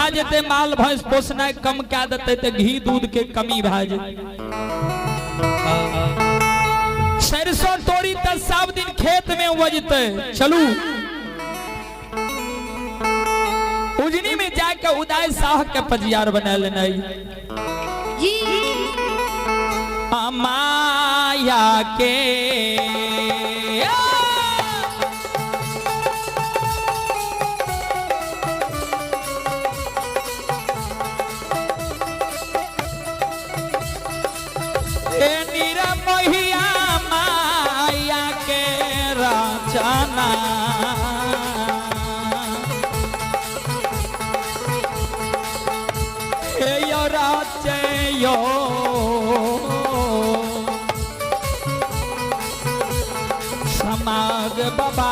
भा जेते माल भैंस पोसनाय कम क्या देते ते घी दूध के कमी भा जेते सरसों तोड़ी त सब दिन खेत में उपजते चलू उजनी में जाके उदय शाह के पजियार बना लेना जी माया के निरमोहिया माया के रचना यो राचे यो समाग बाबा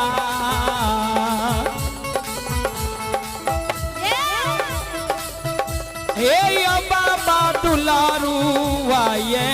हे यो बाबा दुलारू आये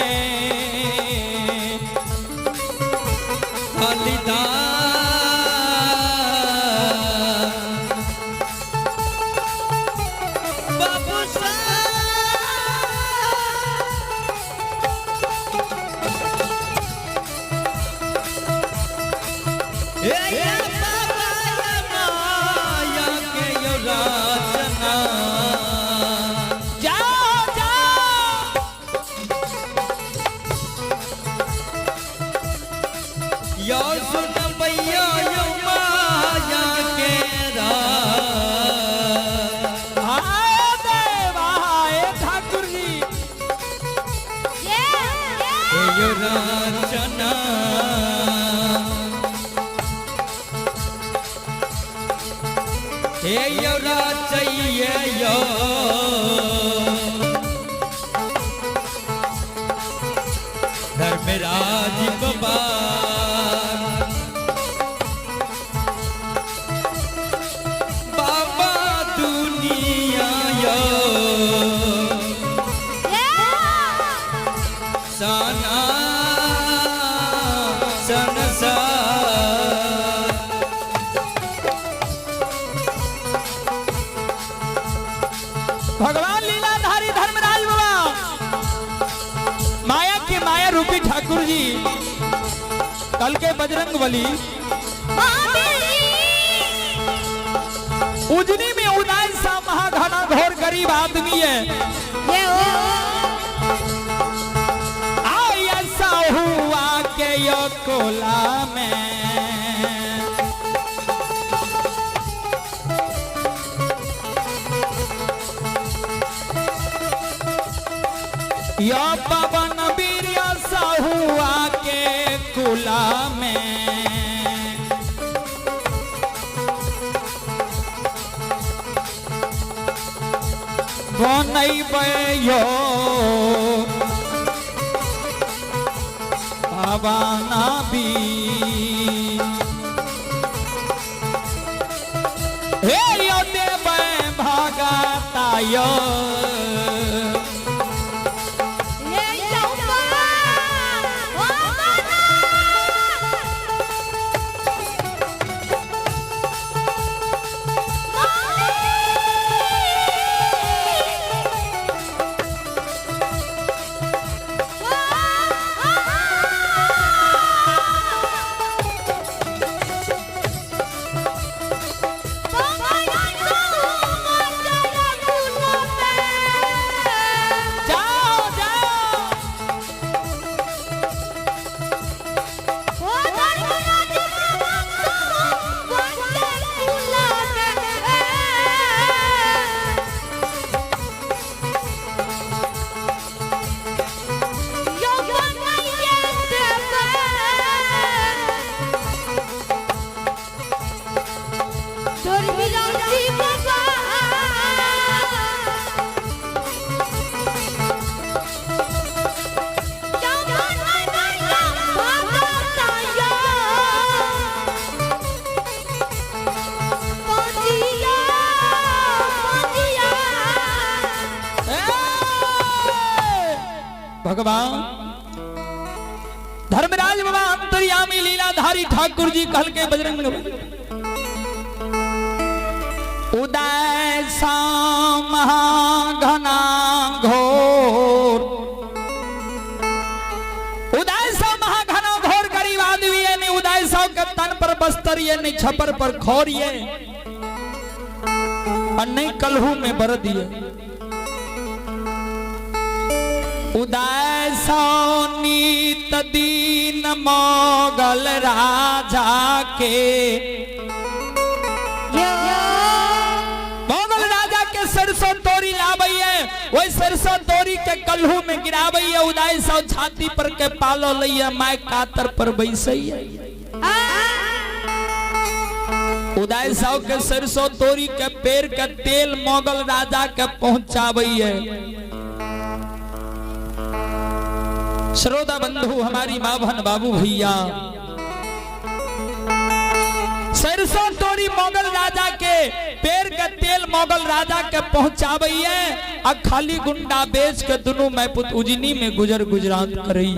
धर्मराज बाबा बाबा दुनिया यो सना सनसा भगवान लीलाधारी धर्मराज बाबा माया के माया रूपी ठाकुर जी कल के बजरंग बली उजनी में उदय सा महाघना घोर गरीब आदमी है आई ऐसा हुआ के यो कोला में यो पवन वीर सा हुआ के कुला में बनैबयो भवाना भी हे यो देव भगता यो भगवान धर्मराज बाबा अंतर्यामी लीलाधारी ठाकुर जी कहल के बजरंग उदय सा महाघना घोर, उदय सा महाघना घोर गरीब आदमी ये नहीं उदय सा के तन पर बस्तर ये नहीं छपर पर खोर ये और नहीं कलहू में बर दिए। उदय सा नीत दीन मोगल राजा के, मोगल राजा के सरसों तोरी लाबैये, वही सरसों तोरी के कलहू में गिराबैये। उदय सौ छाती पर के पालो लइया माय कातर पर बैसैये। उदय सौ के सरसों तोरी के पेड़ के तेल मोगल राजा के पहुंचाबैये। श्रोता बंधु हमारी माँ बहन बाबू भैया, सरसों तोरी मोगल राजा के पेड़ के तेल मोगल राजा के पहुंचाबैये आ खाली गुंडा बेच के दोनों मैं पुत उजनी में गुजर गुजरात करई।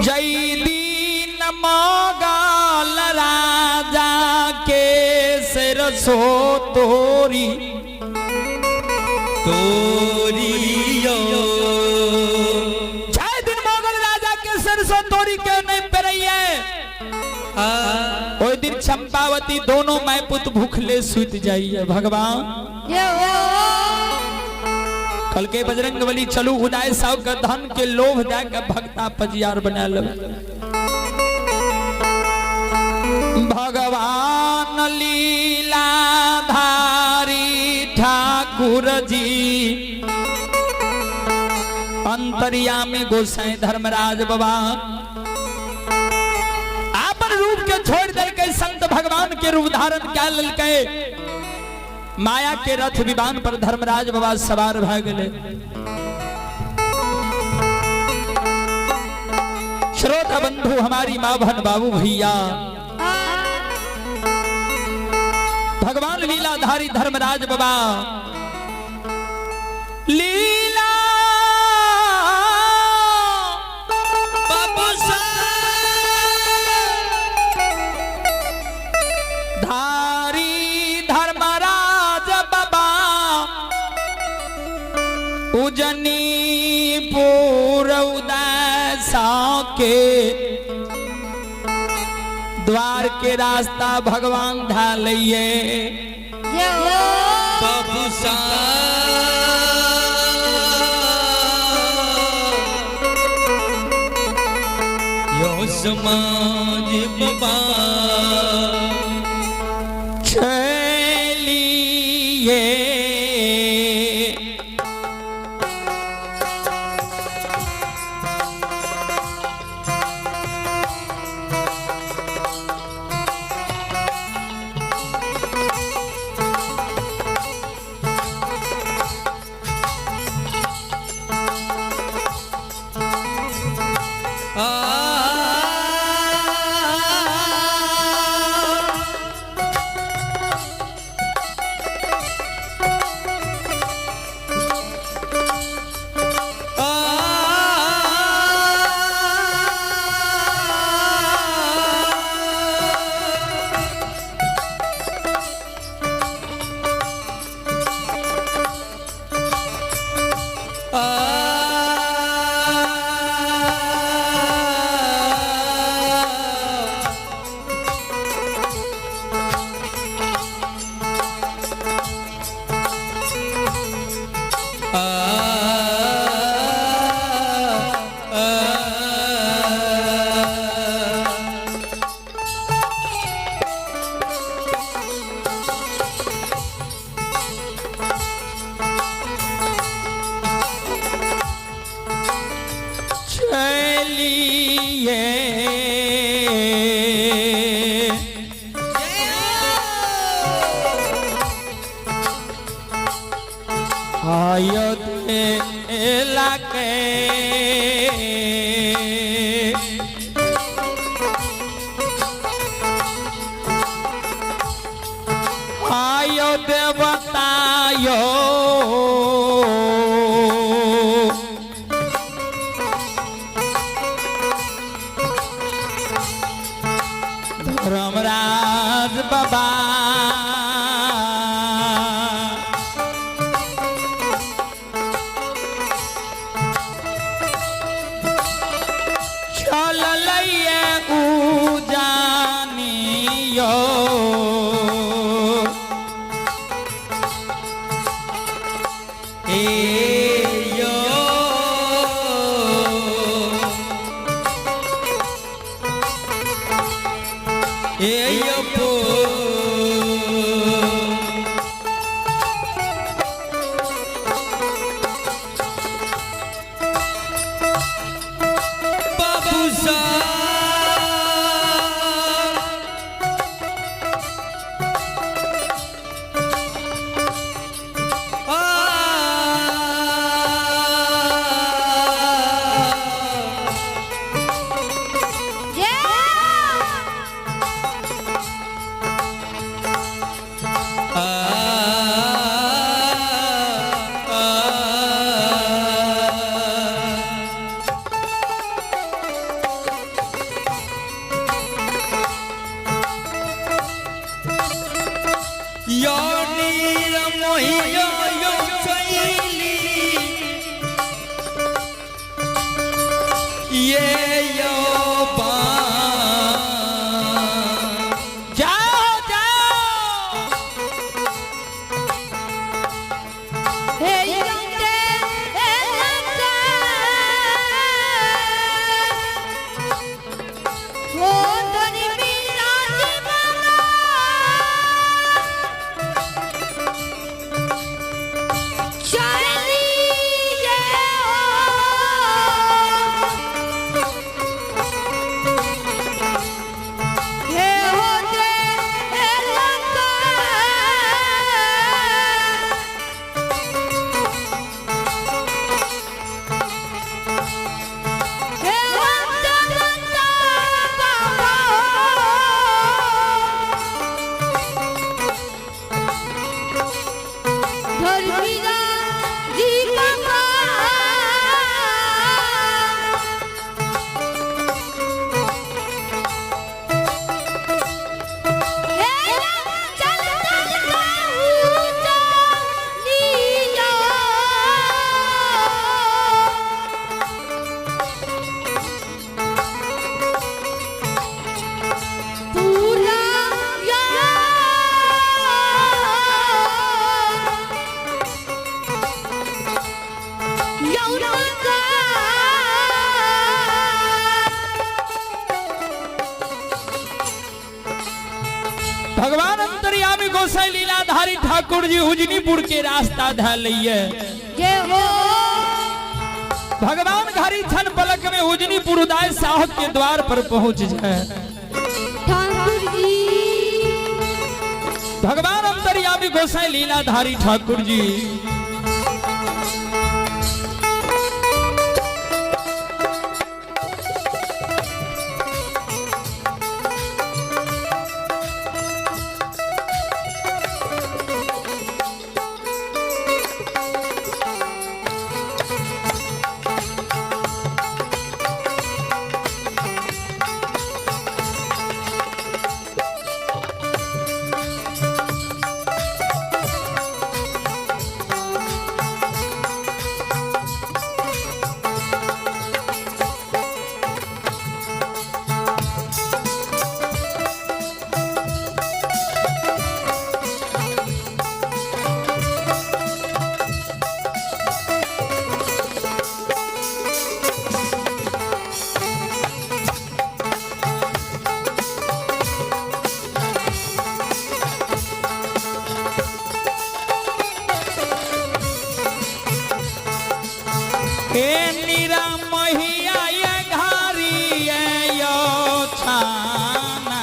जय दीन मोगल राजा के सरसों तोरी तोरियो, जय दिन मोगल राजा के सरसों तोरी के नहीं पेरैये। ओई दिन चंपावती दोनों मैं पुत भूखले सुत जाइए। भगवान कल के बजरंग बली चलू उदय साव के धन के लोभ दे के भक्ता पजियार बना लो। भगवान लीलाधारी ठाकुर जी अंतर्यामी गोसाई धर्मराज बाबा आपन रूप के छोड़ दे के संत भगवान के रूप धारण कर ललके। माया के रथ विमान पर धर्मराज बाबा सवार भ गए। श्रोता बंधु हमारी माँ बहन बाबू भैया, भगवान लीलाधारी धर्मराज बाबा लीला धारी धर्मराज बाबा उजनी पूर उदय सा के द्वार के रास्ता भगवान ढालिए। बाबूसा यो समाज बाबा चलिए। अयोध्या के आयो देवतायो धर्मराज बाबा यो नीर मोहियो यो चैली ये यो बा जाओ जाओ हे यंते हे यंते वो धनी मीरा जीवना चली ये हे होते हे लंका हे लंका लंका बाबा धर्मीरा जी बाबा हे चल चल ऊंचा नीला पूरा यौना का भगवान अंतर्यामी गोसाई लीलाधारी ठाकुर जी उजनीपुर के रास्ता धा लिये के हो भगवान घरी छन पलक में उजनीपुर उदय साहब के द्वार पर पहुंच जाए ठाकुर जी भगवान अंतर्यामी गोसाई लीलाधारी ठाकुर जी हे नीरा मैया ये घारी ये यो छाना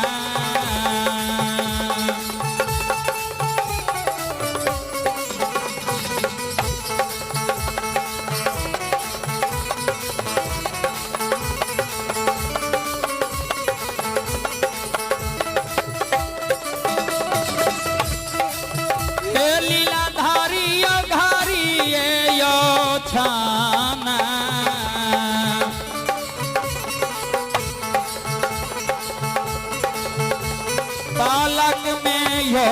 हे लीलाधारी ये घारी ये यो छाना बालक में यो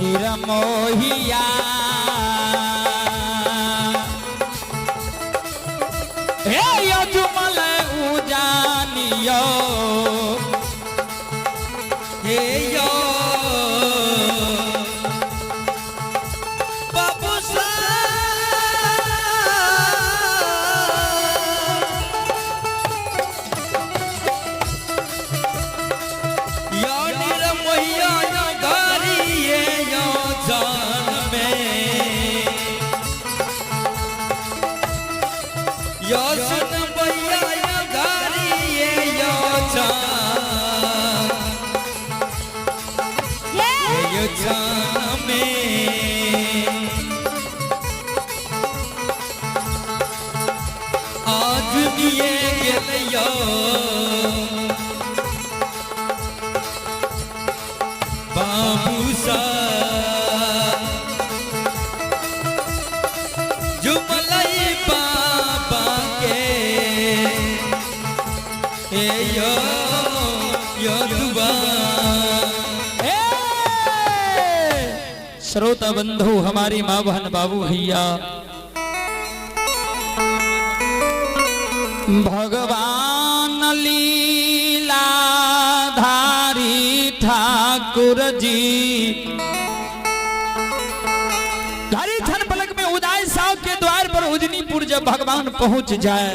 निरमोहिया हे यजुमल उजानियो हे यो बाबू सा यो नीर मोहिया यो घारी ये यो जान में यो सुन मैया यो घारी ये यो जान श्रोता बंधु, हमारी माँ बहन बाबू भैया, भगवान लीलाधारी ठाकुर जी धारी क्षण पलक में उदाय साव के द्वार पर उजनीपुर जब भगवान पहुंच जाए,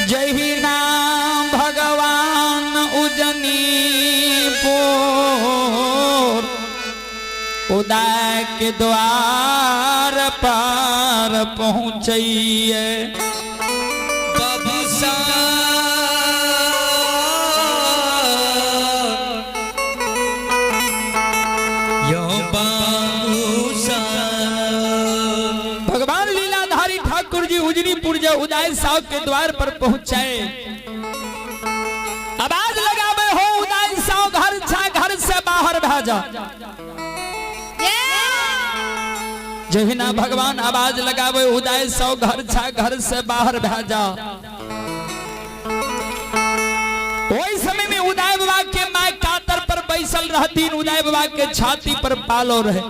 जय ही नाम भगवान उजनीपुर उदय के द्वार पर पहुंचिए। बाबूसा यो बाबूसा भगवान लीलाधारी ठाकुर जी उजनीपुर जब उदय साहब के द्वार पर पहुंचे, आवाज लगावे हो उदय साहब घर छा घर से बाहर भेजा। जहिना भगवान आवाज लगावे उदय साहब घर छा घर से बाहर भेजा। वही समय में उदय बाबा के माय कातर पर बैसल रहती, उदय बाबा के छाती पर पालो रहे।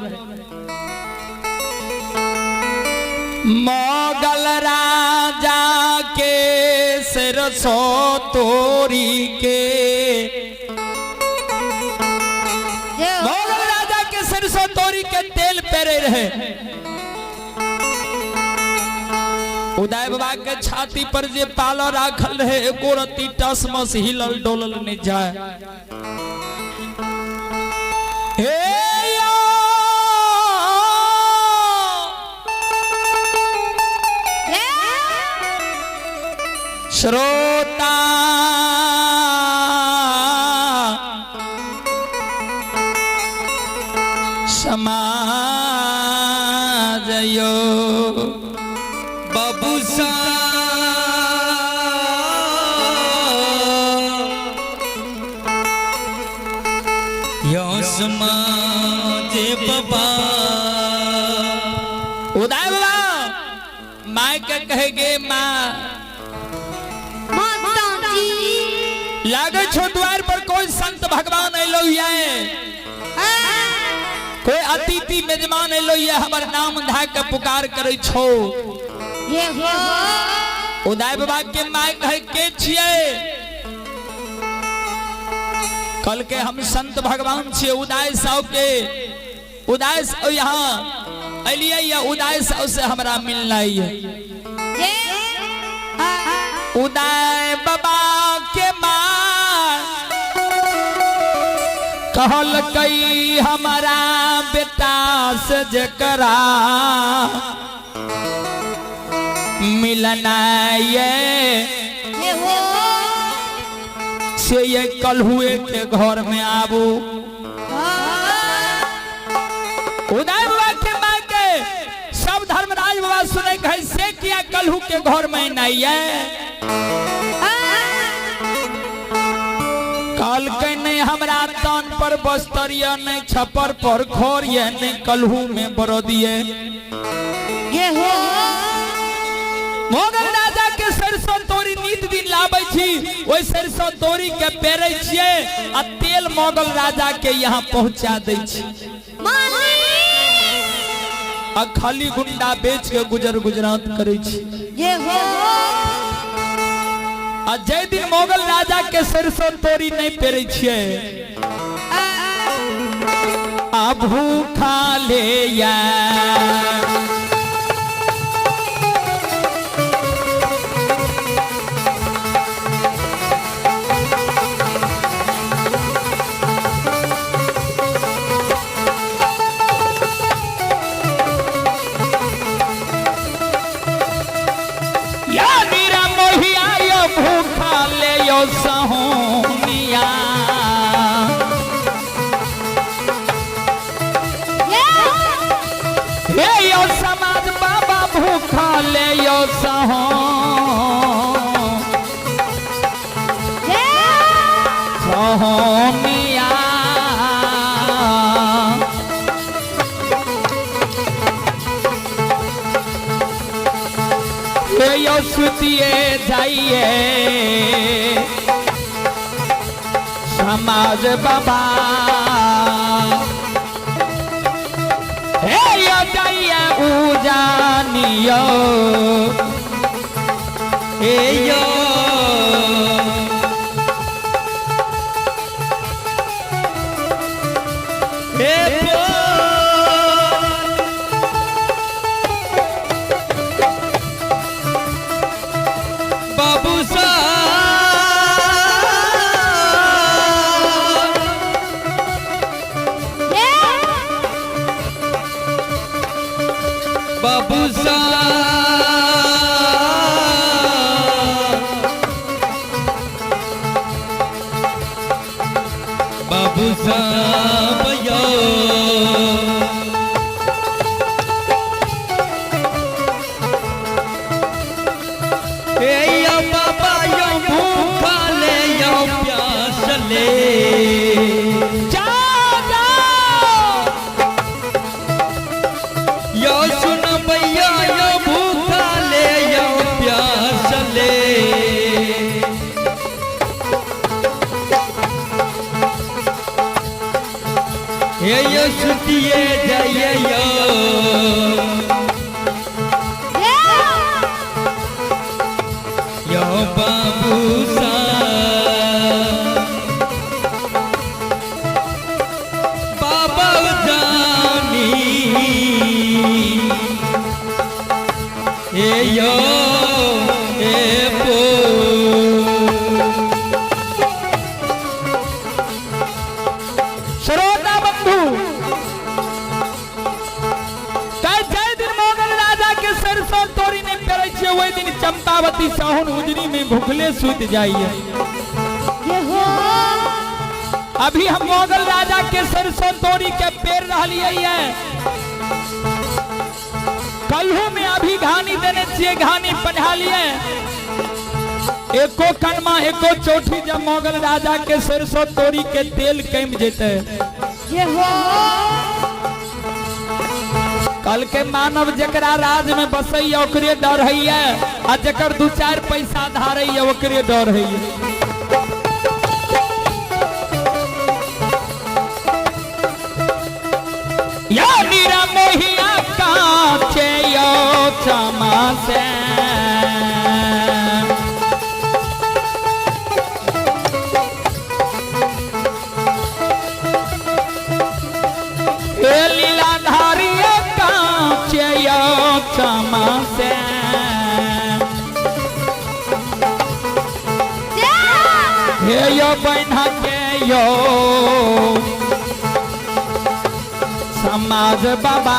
मोगल राजा के सिरसो तोरी के, मोगल राजा के सिरसो तोरी के तेल पेरे रहे। उदय बाबा के छाती पर जे पालो राखल रहे, एको रत्ती टसमस हिलल डोलल नहीं जाए। हे श्रोता समाज यो बाबूसा यो समाज बाबा। उदय बाबा माँ के कहेगे, माँ लागे छो द्वार पर कोई संत भगवान एलो ये, कोई अतिथि मेजमान एलो ये, हमर नाम धा के पुकार करे छो। उदय बाबा के माय कहे के छिए, कल के हम संत भगवान छिए। उदय साहब के उदय यहाँ अलिए या उदय साहब से हमरा मिलना है। उदय बाबा के माँ कहल कई हमारा बेटा से जकरा मिलना ये से ये कल हुए के घर में आबू। उदय बाबा के माँ के सब धर्मराज बाबा सुने कैसे किया कलहू के घर में नहीं है। काल के नहीं हमरा तान पर बस्तरिया नहीं छपर पर खोर ये नहीं कलहू में बरो दिए। मोगल राजा के सरसों तोरी नीत दिन लाबै छी, ओई सरसों तोरी के पेरे छिए आ तेल मोगल राजा के यहाँ पहुंचा दै छी। आ खाली गुंडा बेच के गुजर गुजरात करे छी। आ जय दिन मोगल राजा के सरसों तोरी नहीं पेरे छिए, आ भूखा ले या भूखा ले यो सहोनिया। हे यो समाज बाबा भूखा ले यो सहोनिया। यो सुतिए जाइए समाज बाबा। जानियो ए यो ए बाबू बाबू बाबू साहब यो ए यो बाबा यो भूखा ले यो प्यास ले यो सुन भैया यो भूखा ले यो प्यास ले यो सुतिए जाइए यो बाबू सा बाबा जानी यो ए पो श्रोता बंधु सरसों तोरी नहीं पेरे छे वही दिन चंपावती साहुन उजनी में भूखले सूत जाइए। अभी हम मोगल राजा के सरसों तोरी के पेड़ रहलिए है कलहू में अभी घानी देने चाहिए घानी पढ़ा लिए एको कनमा एको चोटी जब मोगल राजा के सरसों तोरी के तेल कम जेते कल के मानव जकरा राज में बसैया ओकरे डर है आ जकर दू चार पैसा धारे ओकरे डर है। या नीरा मोहिया काचे यो क्षमा से क्षमा से हे यो बहना के यो समाज बाबा